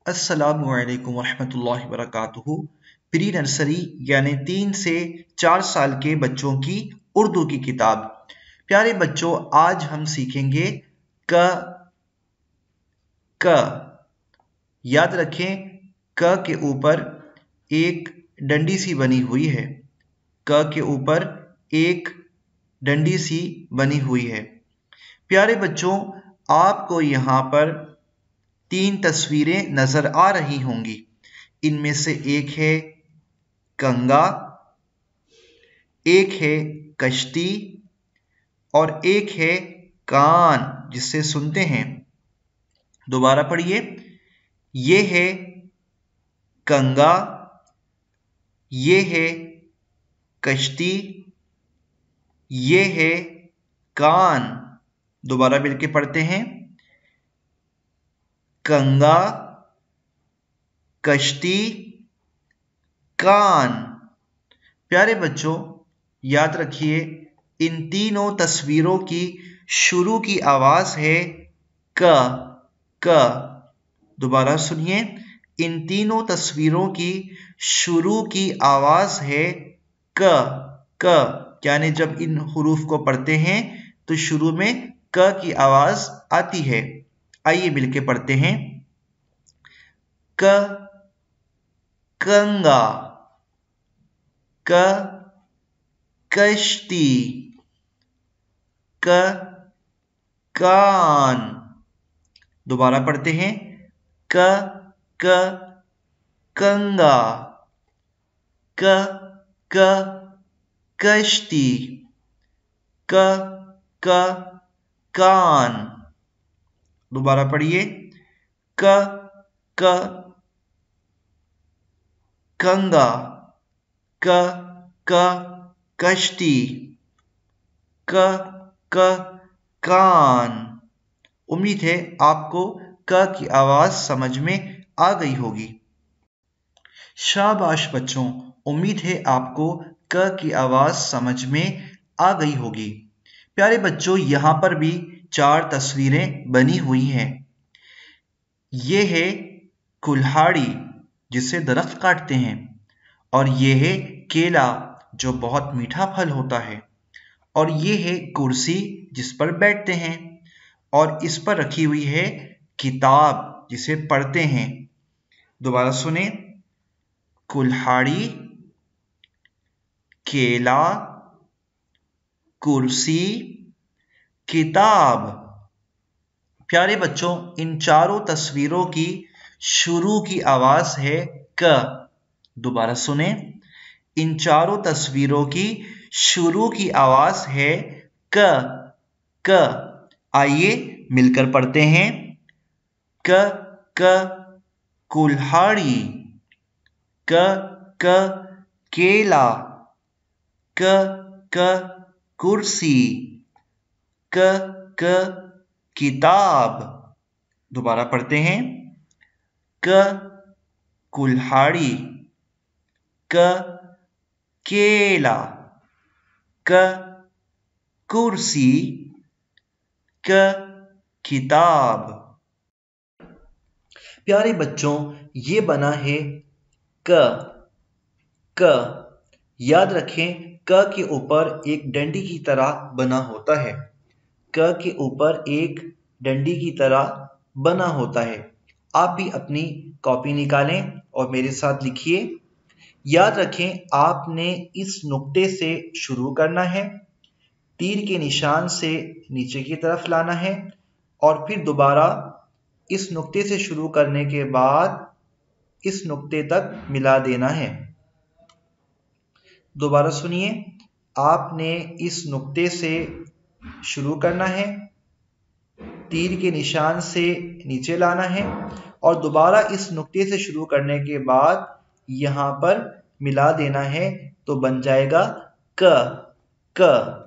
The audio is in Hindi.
अस्सलामुअलैकुम वरहमतुल्लाहि वबरकातुहू। प्री नर्सरी यानी 3 से 4 साल के बच्चों की उर्दू की किताब। प्यारे बच्चों, आज हम सीखेंगे क। याद रखें, क के ऊपर एक डंडी सी बनी हुई है। क के ऊपर एक डंडी सी बनी हुई है। प्यारे बच्चों, आपको यहाँ पर 3 तस्वीरें नजर आ रही होंगी। इनमें से एक है कंगा, एक है कश्ती और एक है कान जिससे सुनते हैं। दोबारा पढ़िए, ये है कंगा, ये है कश्ती, ये है कान। दोबारा मिलके पढ़ते हैं, कंगा, कश्ती, कान। प्यारे बच्चों, याद रखिए, इन तीनों तस्वीरों की शुरू की आवाज है क। दोबारा सुनिए, इन तीनों तस्वीरों की शुरू की आवाज है क। यानी जब इन हुरूफ को पढ़ते हैं तो शुरू में क की आवाज आती है। आइए मिलके पढ़ते हैं, क कंगा, क कश्ती, क कान। दोबारा पढ़ते हैं, क कंगा, क कश्ती, क कान। दोबारा पढ़िए, क कंगा, क कश्ती, क कान। उम्मीद है आपको क की आवाज समझ में आ गई होगी। शाबाश बच्चों, उम्मीद है आपको क की आवाज समझ में आ गई होगी। प्यारे बच्चों, यहाँ पर भी 4 तस्वीरें बनी हुई हैं। ये है कुल्हाड़ी जिससे दरख्त काटते हैं, और ये है केला जो बहुत मीठा फल होता है, और ये है कुर्सी जिस पर बैठते हैं, और इस पर रखी हुई है किताब जिसे पढ़ते हैं। दोबारा सुने, कुल्हाड़ी, केला, कुर्सी, किताब। प्यारे बच्चों, इन चारों तस्वीरों की शुरू की आवाज है क। दोबारा सुने, इन चारों तस्वीरों की शुरू की आवाज है क। आइए मिलकर पढ़ते हैं, क कुल्हाड़ी, क केला, क कुर्सी, क किताब। दोबारा पढ़ते हैं, क कुल्हाड़ी, क केला, क कुर्सी, क किताब। प्यारे बच्चों, ये बना है क। याद रखें, क के ऊपर एक डंडी की तरह बना होता है। क के ऊपर एक डंडी की तरह बना होता है। आप भी अपनी कॉपी निकालें और मेरे साथ लिखिए। याद रखें, आपने इस नुक्ते से शुरू करना है, तीर के निशान से नीचे की तरफ लाना है, और फिर दोबारा इस नुक्ते से शुरू करने के बाद इस नुक्ते तक मिला देना है। दोबारा सुनिए, आपने इस नुक्ते से शुरू करना है, तीर के निशान से नीचे लाना है, और दोबारा इस नुक्ते से शुरू करने के बाद यहाँ पर मिला देना है, तो बन जाएगा क।